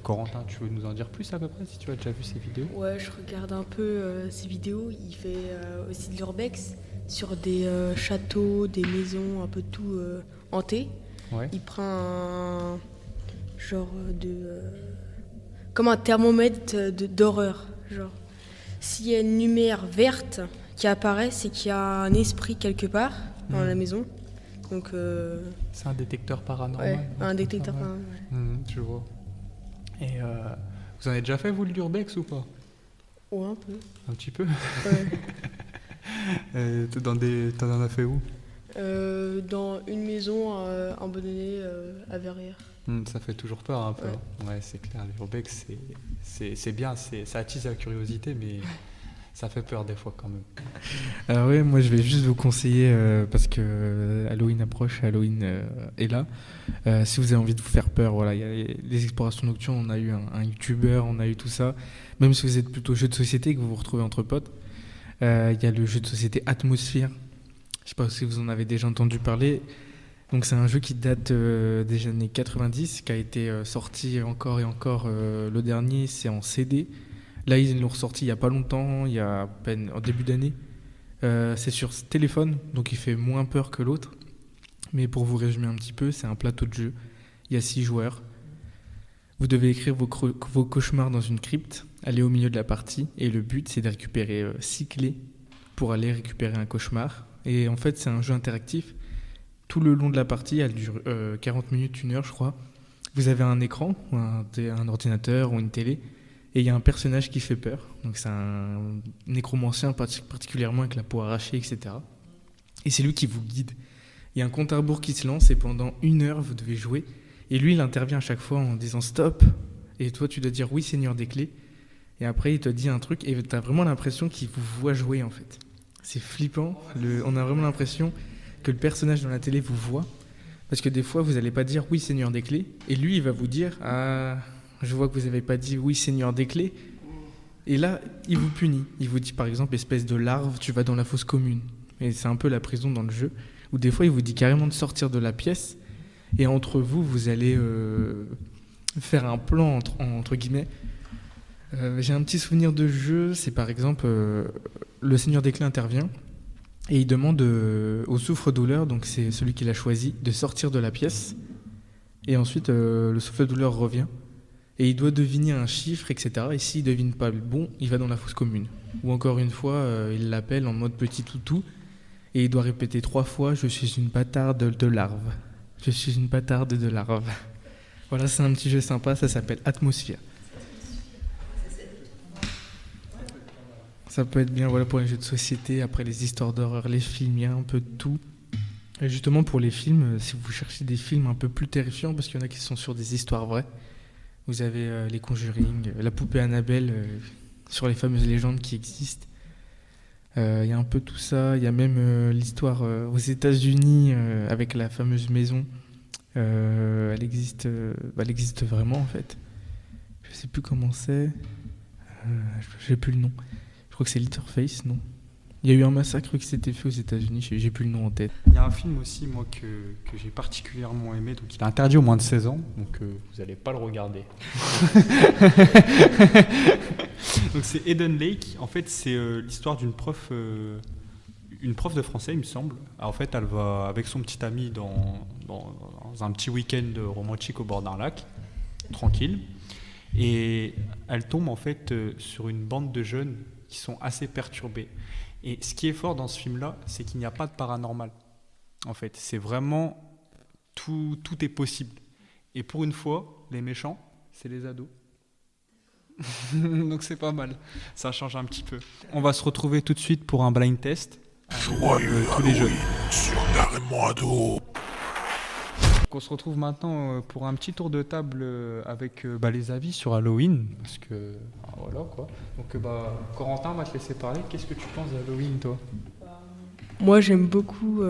Corentin, tu veux nous en dire plus à peu près, si tu as déjà vu ces vidéos? Ouais, je regarde un peu ses vidéos. Il fait aussi de l'urbex sur des châteaux, des maisons, un peu tout hanté. Ouais. Il prend un genre de... comme un thermomètre d'horreur. Genre, s'il y a une lumière verte qui apparaît, c'est qu'il y a un esprit quelque part dans la maison. Donc, c'est un détecteur paranormal. Ouais, un détecteur paranormal. Je vois. Et vous en avez déjà fait, vous, de l'urbex ou pas? Ouais, un peu. Un petit peu? Ouais. T'en as fait où? Dans une maison abandonnée à Verrières. Ça fait toujours peur un peu. Ouais, c'est clair. L'urbex, c'est bien, ça attise la curiosité, mais ça fait peur des fois quand même. Alors oui, moi je vais juste vous conseiller, parce que Halloween approche, Halloween est là. Si vous avez envie de vous faire peur, voilà, il y a les explorations nocturnes, on a eu un youtubeur, on a eu tout ça. Même si vous êtes plutôt jeu de société, que vous vous retrouvez entre potes, il y a le jeu de société Atmosphere. Je sais pas si vous en avez déjà entendu parler. Donc c'est un jeu qui date des années 90, qui a été sorti encore et encore. Le dernier, c'est en CD. Là, ils l'ont ressorti il n'y a pas longtemps, il y a à peine en début d'année. C'est sur téléphone, donc il fait moins peur que l'autre. Mais pour vous résumer un petit peu, c'est un plateau de jeu. Il y a 6 joueurs. Vous devez écrire vos cauchemars dans une crypte, aller au milieu de la partie. Et le but, c'est de récupérer 6 clés pour aller récupérer un cauchemar. Et en fait, c'est un jeu interactif. Tout le long de la partie, elle dure 40 minutes, 1 heure, je crois. Vous avez un écran, un ordinateur ou une télé. Et il y a un personnage qui fait peur. Donc c'est un nécromancien particulièrement avec la peau arrachée, etc. Et c'est lui qui vous guide. Il y a un compte à rebours qui se lance et pendant 1 heure, vous devez jouer. Et lui, il intervient à chaque fois en disant stop. Et toi, tu dois dire oui, Seigneur des clés. Et après, il te dit un truc et tu as vraiment l'impression qu'il vous voit jouer en fait. C'est flippant. On a vraiment l'impression que le personnage dans la télé vous voit. Parce que des fois, vous n'allez pas dire oui, Seigneur des Clés. Et lui, il va vous dire ah, je vois que vous n'avez pas dit oui, Seigneur des Clés. Et là, il vous punit. Il vous dit par exemple, espèce de larve, tu vas dans la fosse commune. Et c'est un peu la prison dans le jeu. Ou des fois, il vous dit carrément de sortir de la pièce. Et entre vous, vous allez faire un plan entre guillemets. J'ai un petit souvenir de jeu, c'est par exemple le Seigneur des Clés intervient et il demande au souffre-douleur, donc c'est celui qu'il a choisi, de sortir de la pièce. Et ensuite le souffre-douleur revient et il doit deviner un chiffre, etc. Et s'il ne devine pas le bon, il va dans la fosse commune. Ou encore une fois, il l'appelle en mode petit toutou et il doit répéter 3 fois « Je suis une bâtarde de larve. Je suis une bâtarde de larve. » Voilà, c'est un petit jeu sympa, ça s'appelle Atmosphère. Ça peut être bien pour les jeux de société, après les histoires d'horreur, les films, il y a un peu de tout. Et justement pour les films, si vous cherchez des films un peu plus terrifiants, parce qu'il y en a qui sont sur des histoires vraies, vous avez les Conjuring, la poupée Annabelle, sur les fameuses légendes qui existent. Il y a un peu tout ça, il y a même l'histoire aux États-Unis avec la fameuse maison. Elle existe vraiment en fait. Je sais plus comment c'est, j'ai plus le nom. Je crois que c'est Letterface, non? Il y a eu un massacre qui s'était fait aux États-Unis, j'ai plus le nom en tête. Il y a un film aussi, moi, que j'ai particulièrement aimé, donc il est interdit aux moins de 16 ans, donc vous n'allez pas le regarder. Donc c'est Eden Lake, en fait c'est l'histoire d'une prof de français, il me semble. Alors, en fait, elle va avec son petit ami dans un petit week-end romantique au bord d'un lac, tranquille, et elle tombe en fait sur une bande de jeunes qui sont assez perturbés. Et ce qui est fort dans ce film-là, c'est qu'il n'y a pas de paranormal. En fait, c'est vraiment tout est possible. Et pour une fois, les méchants, c'est les ados. Donc c'est pas mal. Ça change un petit peu. On va se retrouver tout de suite pour un blind test. Joyeux tous les jeux. Halloween sur Nagmoado. On se retrouve maintenant pour un petit tour de table avec les avis sur Halloween, parce que voilà quoi. Donc Corentin, on va te laisser parler. Qu'est-ce que tu penses d'Halloween, toi? Moi, j'aime beaucoup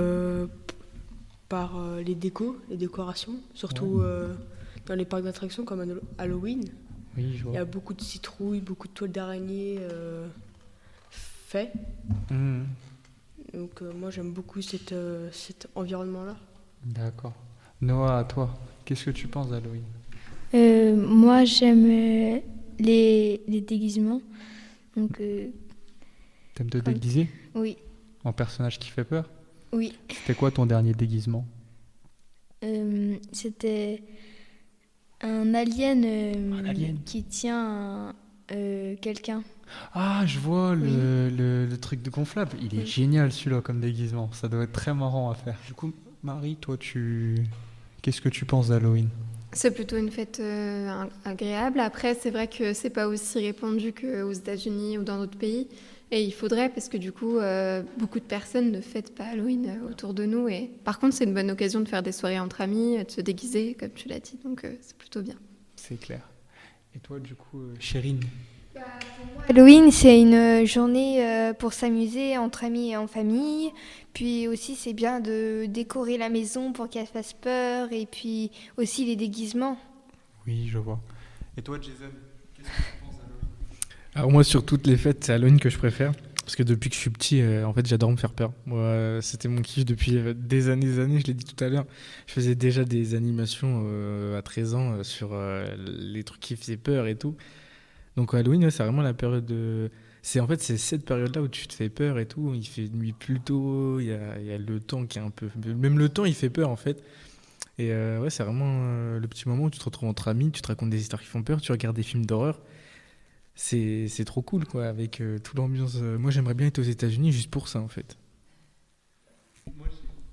par les décorations, surtout dans les parcs d'attractions comme Halloween. Oui, je vois. Il y a beaucoup de citrouilles, beaucoup de toiles d'araignée faits. Donc moi, j'aime beaucoup cet environnement-là. D'accord. Noah, à toi, qu'est-ce que tu penses d'Halloween? Moi, j'aime les déguisements. Donc, T'aimes te déguiser? Oui. En personnage qui fait peur? Oui. C'était quoi ton dernier déguisement? C'était un alien, Un alien qui tient quelqu'un. Ah, je vois le truc de gonflable. Il est génial celui-là comme déguisement. Ça doit être très marrant à faire. Du coup, Marie, toi, qu'est-ce que tu penses d'Halloween? C'est plutôt une fête agréable. Après, c'est vrai que c'est pas aussi répandu qu'aux États-Unis ou dans d'autres pays. Et il faudrait, parce que du coup, beaucoup de personnes ne fêtent pas Halloween autour de nous. Et par contre, c'est une bonne occasion de faire des soirées entre amis, de se déguiser, comme tu l'as dit. Donc, c'est plutôt bien. C'est clair. Et toi, du coup, Chérine? Halloween, c'est une journée pour s'amuser entre amis et en famille. Puis aussi, c'est bien de décorer la maison pour qu'elle fasse peur. Et puis aussi les déguisements. Oui, je vois. Et toi, Jason, qu'est-ce que tu penses d'Halloween? Alors moi, sur toutes les fêtes, c'est Halloween que je préfère. Parce que depuis que je suis petit, en fait, j'adore me faire peur. Moi, c'était mon kiff depuis des années, je l'ai dit tout à l'heure. Je faisais déjà des animations à 13 ans sur les trucs qui faisaient peur et tout. Donc Halloween, c'est vraiment la période de... C'est cette période-là où tu te fais peur et tout. Il fait nuit plus tôt, il y a le temps qui est un peu... Même le temps, il fait peur, en fait. Et c'est vraiment le petit moment où tu te retrouves entre amis, tu te racontes des histoires qui font peur, tu regardes des films d'horreur. C'est trop cool, quoi, avec toute l'ambiance. Moi, j'aimerais bien être aux États-Unis juste pour ça, en fait.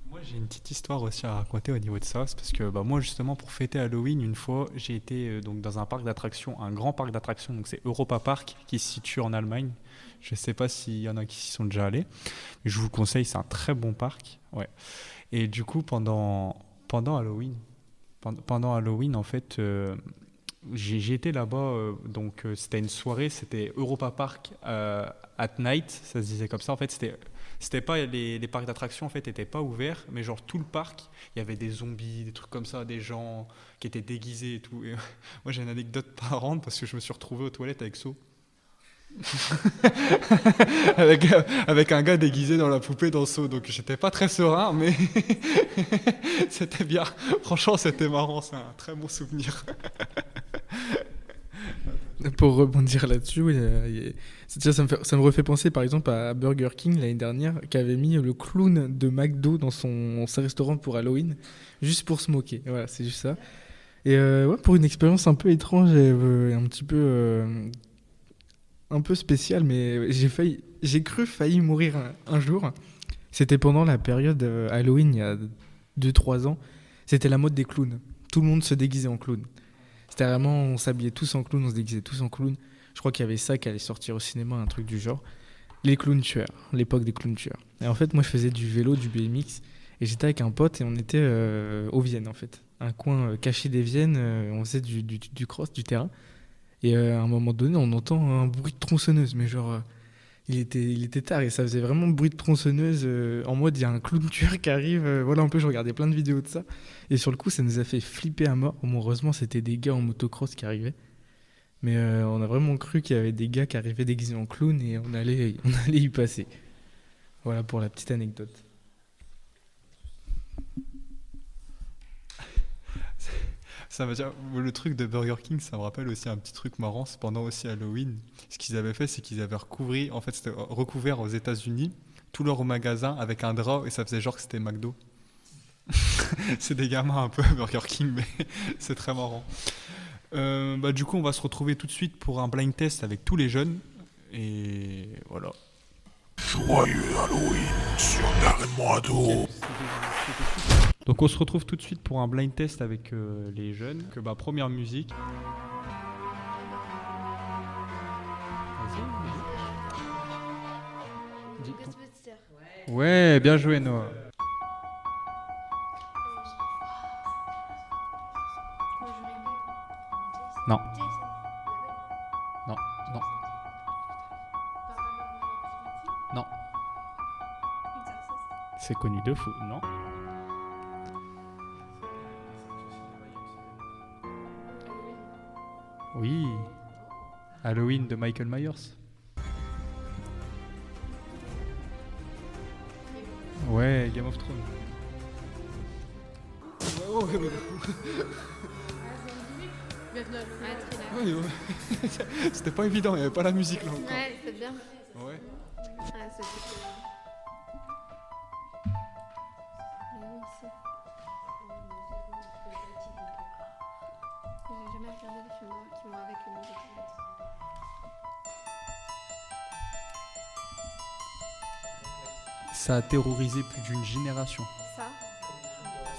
Moi, j'ai une petite histoire aussi à raconter au niveau de ça. C'est parce que moi, justement, pour fêter Halloween, une fois, j'ai été donc, dans un parc d'attractions, un grand parc d'attractions. Donc, c'est Europa Park, qui se situe en Allemagne. Je ne sais pas s'il y en a qui s'y sont déjà allés. Mais je vous le conseille, c'est un très bon parc. Ouais. Et du coup, pendant Halloween, en fait, J'ai été là-bas, donc c'était une soirée, c'était Europa Park at night, ça se disait comme ça. En fait, c'était pas les parcs d'attractions, en fait, n'étaient pas ouverts, mais genre tout le parc, il y avait des zombies, des trucs comme ça, des gens qui étaient déguisés et tout. Et moi, j'ai une anecdote marrante parce que je me suis retrouvé aux toilettes avec So. avec un gars déguisé dans la poupée dans So, donc j'étais pas très serein, mais c'était bien. Franchement, c'était marrant, c'est un très bon souvenir. Pour rebondir là-dessus, oui, ça me refait penser par exemple à Burger King l'année dernière qui avait mis le clown de McDo dans son restaurant pour Halloween, juste pour se moquer. Voilà, c'est juste ça. Et ouais, pour une expérience un peu étrange et un peu spéciale, mais j'ai failli mourir un jour. C'était pendant la période Halloween, il y a 2-3 ans. C'était la mode des clowns. Tout le monde se déguisait en clown. C'était vraiment, on s'habillait tous en clown, on se déguisait tous en clown. Je crois qu'il y avait ça qui allait sortir au cinéma, un truc du genre. Les clowns tueurs, l'époque des clowns tueurs. Et en fait, moi, je faisais du vélo, du BMX, et j'étais avec un pote et on était aux Viennes, en fait. Un coin caché des Viennes, on faisait du cross, du terrain. Et à un moment donné, on entend un bruit de tronçonneuse, mais genre, il était tard et ça faisait vraiment bruit de tronçonneuse en mode il y a un clown tueur qui arrive. Voilà, un peu, je regardais plein de vidéos de ça. Et sur le coup, ça nous a fait flipper à mort. Bon, heureusement, c'était des gars en motocross qui arrivaient. Mais on a vraiment cru qu'il y avait des gars qui arrivaient déguisés en clown et on allait y passer. Voilà pour la petite anecdote. Ça veut dire, le truc de Burger King, ça me rappelle aussi un petit truc marrant. C'est pendant aussi Halloween. Ce qu'ils avaient fait, c'est qu'ils avaient c'était recouvert aux États-Unis tout leur magasin avec un drap et ça faisait genre que c'était McDo. C'est des gamins un peu Burger King, mais c'est très marrant. Du coup, on va se retrouver tout de suite pour un blind test avec tous les jeunes. Et voilà. Joyeux Halloween sur Nagmoado. Donc on se retrouve tout de suite pour un blind test avec les jeunes. Première musique. Vas-y. Ouais, bien joué Noah. Non. Non, non. Non. C'est connu de fou, non? Oui. Halloween de Michael Myers. Ouais, Game of Thrones. Ouais, ouais. C'était pas évident, il n'y avait pas la musique là encore. Ouais, c'est bien. Ouais. J'ai jamais regardé les films qui vont avec les musiques. Ça a terrorisé plus d'une génération. Ça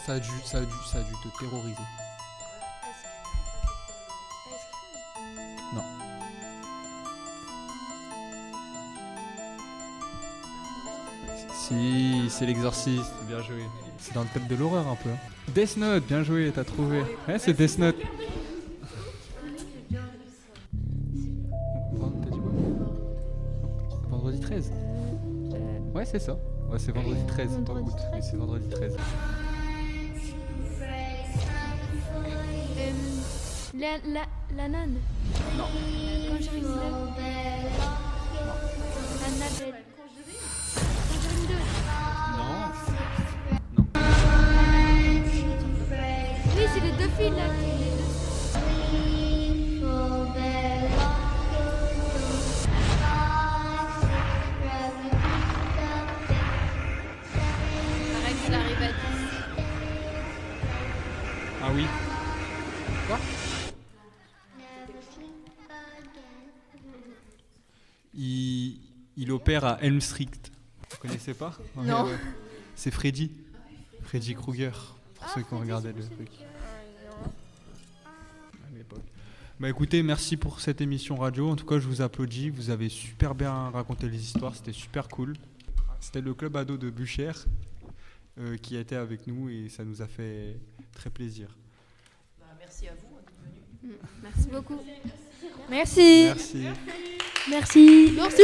Ça a dû te terroriser. Non. Si, c'est l'exorciste, bien joué. C'est dans le thème de l'horreur un peu. Death Note, bien joué, t'as trouvé. Ouais, c'est Death Note. T'as dit quoi? Vendredi 13. Ouais, c'est ça. Ouais, c'est vendredi 13, pas août, mais c'est vendredi 13. La nonne. Non. Quand je risque Annabelle. Conjuring 2. Non. Oui, c'est les deux filles là. Pareil qu'il arrive à 10. Ah oui. Quoi? Il opère à Elm Street. Vous connaissez pas? Non. Ouais. C'est Freddy Krueger, pour ceux qui ont regardé le truc. À l'époque. Bah écoutez, merci pour cette émission radio. En tout cas, je vous applaudis. Vous avez super bien raconté les histoires. C'était super cool. C'était le club ado de Buchères qui a été avec nous et ça nous a fait très plaisir. Merci à vous d'être venus. Merci beaucoup. Merci. Merci. Merci. Merci.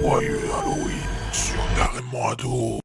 Joyeux Halloween sur Darren Moineau.